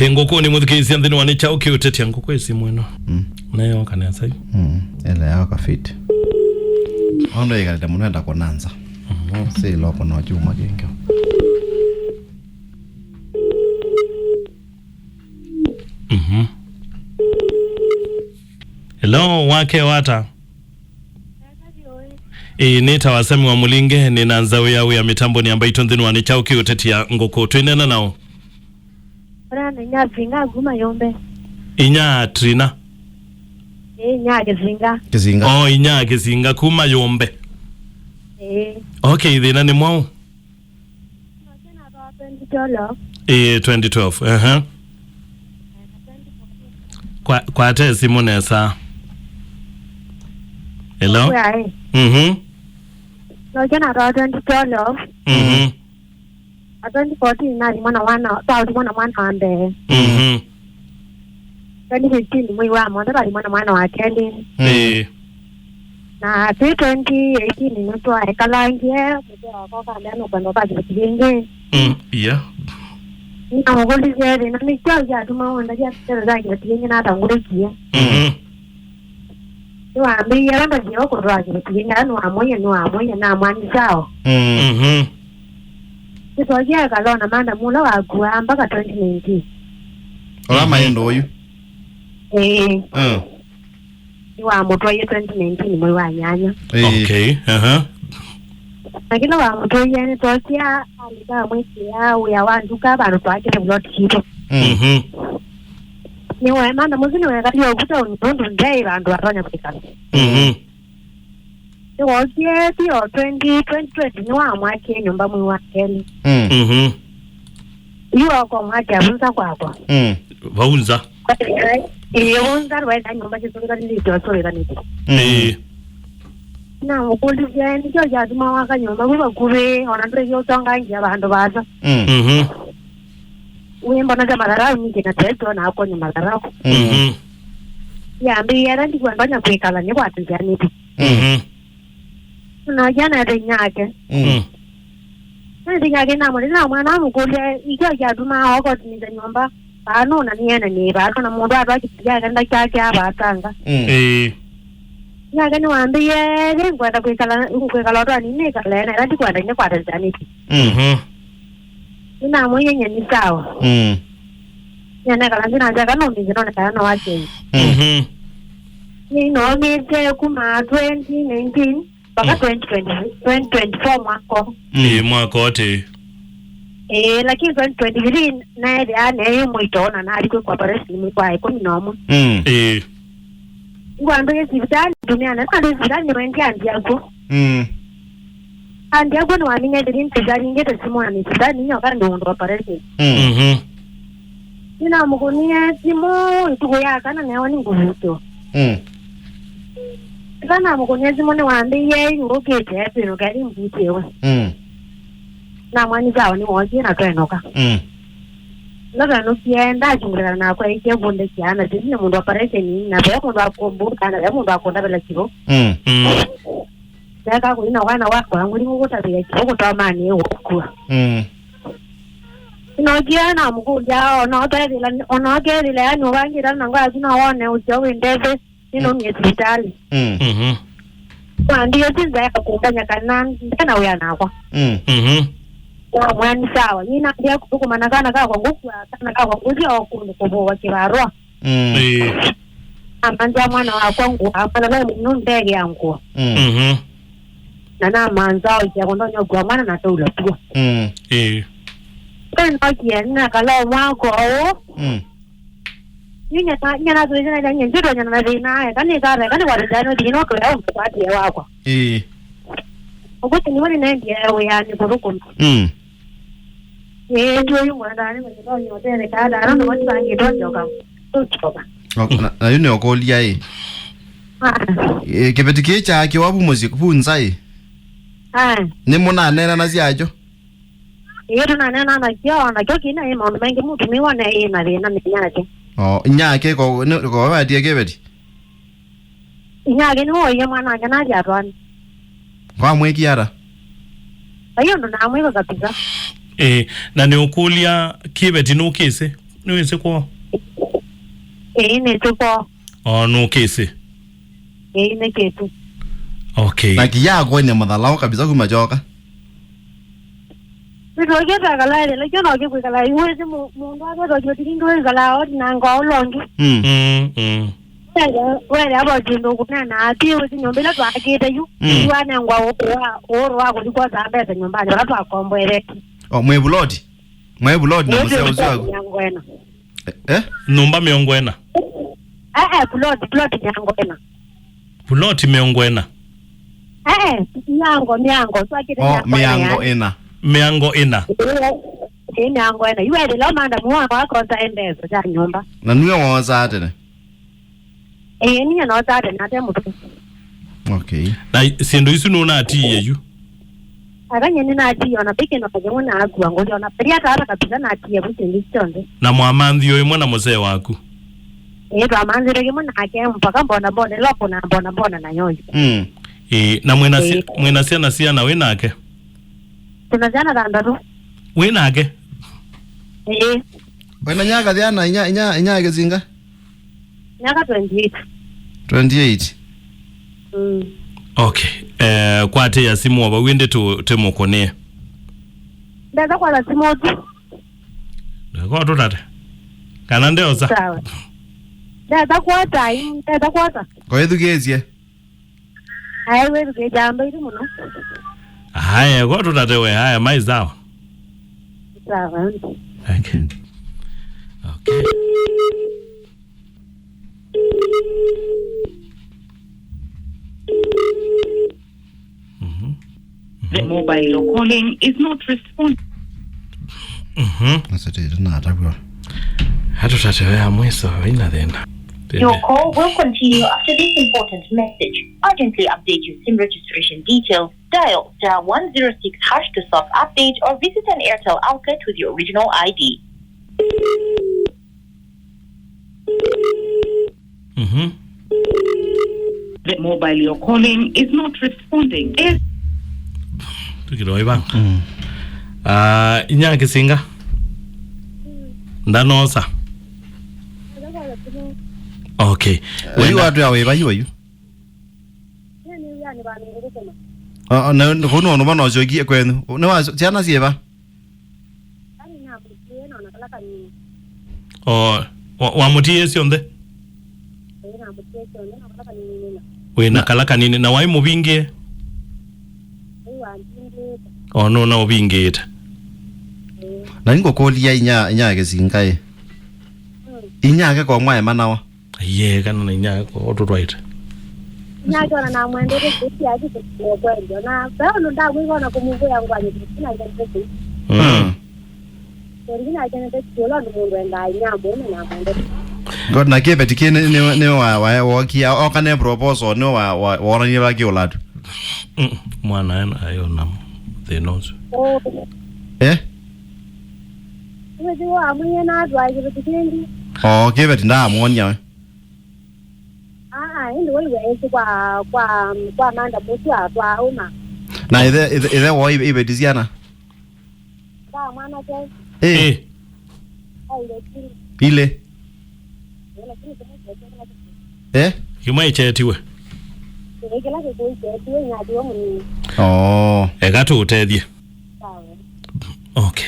Tengo ni muthikizia nthini wani chao kiutetia nguko isi mweno. Nayo kanesa hiyo. Ele yao kafiti. Ondo ikaleta munenda konanza. Si loko no chuma gengyo. Hello, wake wata. Nita wasemi wa mulinge ninaanza ya mitambo ni ambayo nthini wani chao kiutetia nguko tuinena nao. Rana nya vinga guma yombe. Inya Trina. Nya kizinga. Kizinga. Inya kizinga kuma yombe. Okay, thina ni mwao. 2012. Kwa te simonesa. Hello? No jana 2012. 2014 na mwana ande. 2015 mwi wa mwana mwana wa Kelly. Na 2018 nitwa ekalangie kwa kandano kwando kaji kingi. Yeah. Na ngoli zere na michaja tumaonda ya tsere zake kingi na tangulikia. Wa ambi ya ndo jio ko raji kingi na amoya na mwani sao. Sitoja kalona manda mula wa kuwa mpaka 2019. Ola mayendo oyu. Wa moto ya 2019 mwe wa nyanya. Okay, Lakini wa moto ya ni tokia alika mwezi ya wanduka bado twake blood kito. Ni wa manda muzini wa kati ya ukuta undondo ndai bandu aranya kukana. Ni wa kia tio 2020 ni wa mwake nyumba mwe wa Kelly. Iyo kwa mwake abunza kwako. Vaunza. Unza rwenda nyumba chisunga nilito sore kaniti. Na mukuli jeni jo jaduma waka nyumba kuba kure onandre yo tonga nje abantu baza. Uyemba na jamarara nyingi na teto na hapo ni marara. Ya mbi era ndi kwamba nya kwekala ni kwatu janiti. Na jana renyake. Ndinyake na mwana mukuli ijo jaduma wako tiniza nyumba. Ano na niene ni ba kana mundu abakipiga kanda kyake abatanga ya gani waambie ngwenda kwekala ndo ni kala na radi kwenda ni kwata zaniti ina mwenye ni sawa yana kala ndina jaga no ni jino na kana wache ni no mete kuma 2019 mpaka 2024 mwako mwako wote. Lakini 2023 na ile ane mwitona na alikuwa kwa paresi mkwa iko minomo. Ngwando ya sibitani dunia na sibitani ni wengi andiago. Andiago no aminya ndiri ntizari ngete simona ni sibitani nyo kandi ndo kwa paresi. Nina mugonia simo itugo ya kana ne wani nguvuto. Kana mugonia simo ne wambiye ngokete epino kali mbutewa. Na mwani zao ni mwoji na kwenoka. Loga no kienda jingura na kwa ike bonde kiana dini mundu aparece ni na be mundu akombuka na be mundu akonda bela kibo. Daga ko ina wana wako anguli nguta be kibo to amani okua. No giana mukuja ono tele la no wangira na ngwa zina one ujo wendeze ino ni hospitali. Kwa ndio tinza kumbanya kana tena uya nakwa. Wa mwani sawa nina ndia kukumana kana kwa nguku kana kwa nguzi au kundu kwa kibarua amanja mwana wa kwangu hapana na ndege yangu na manzao ya kondonyo kwa mwana na toula tu kana kiana kala mwako ninya na zoezi na nyinyi ndio na vina kana kare kana wadano dino kwa kwa dia wako ogote ni wani na ndia yani kuruko ndio yu mwana ni mwenye yote ni kada ndo watu wangi dojo kama tuchoka na yune okolia kebetike cha kiwabu muziki punzai ni mona nena na ziajo yetu na nena na kio kina imo mengi mtu miwana ina na nyake nyake ko wadi kebeti nyake no ye mwana kana jatwan kwa mweki yara ayo ndo na mweka kabisa na ni ukulia kibeti nukise Niweze kwa. Ni tuko. No kesi. Ni ketu. Okay. Na kiyago ni madhalao kabisa kumachoka. Nitogeta kala ile lakini noke kala iwezi mundu akoto tiringo kala ordinango olongi. Wele abo jindo kunana ati uti nyombela twakita yu. Wana ngwa orwa kulikuwa zabeza nyumbani watu akombwele. Mwebulodi na mseo usiwago. Numba Miongwena. Plot Nyangwena. Plot Miongwena. Miango. So akita Miango ina. Nyangwena. Iwele lo manda muwango akonta endezo ja nyumba. Na niwe wawaza ate ne? Niye no tate nate mutu. Okay. Na sindu isu nuna ati yeyu. Akanye nina ati yona peke no kajengu na akuwa ngoli yona periata hata kabisa na ati ya buti ndichonde. Na muamanthi yo imwe na mzee waku. Amanthi rege muna ake mpaka mbona lopo na mbona na nyonji. Na mwena siana na winake. Tunajana dandatu. Winake. Wena nyaka dhiana inya gezinga? Nyaka 28. Okay. Kwate ya simu waba wende temokone. Ndeza kwa la simu tu. Kwa tutate. Kanande oza. Sawa. Ndeza kwata. Kwa hiyo gezie. Wewe gejamba ili muno. Haya, kwa tutate we haya maizao. Sawa. Okay. The mobile you're calling is not responding. That's it. Not bro. Hatutate we amweso ina thena. Your call will continue after this important message. Urgently update your SIM registration details. Dial star 106 hash to self-update or visit an Airtel outlet with your original ID. The mobile you're calling is not responding. Tukiroi bang. Inya kisinga. Ndanosa. Okay. Wewe watu ya wewe bayu. Na kono no bana ojogi kwenu. Ne wa tiana sieba. Wa mutie sionde. Wena kalaka nini na wai mubinge? No na ubingeta. Na ngo kolia inya gezinga e. Inya ke ko mwae manawa. Kana na inya ko to right. Nyajona na mwende kesi aje kwenda na bado ndawe na kumuvu yangu anye kina ngende. Ngina jana tekolo ndo mundu enda nyambo na mwende. God na ke betike ne wa kia o kana proposal ne wa ni ba ke olatu. Mwana yana ayo na they knows. Wewe wa amwe na adwa betikendi. Ke betinda amonya. Ndio wewe kwa manda bosi atwa uma. Na ile wa ibetiziana. Kwa mwana ke. Ile. Kima ichetiwe. Ekela ke ko ichetiwe nyadi wo mu. Egatu utethie. Okay.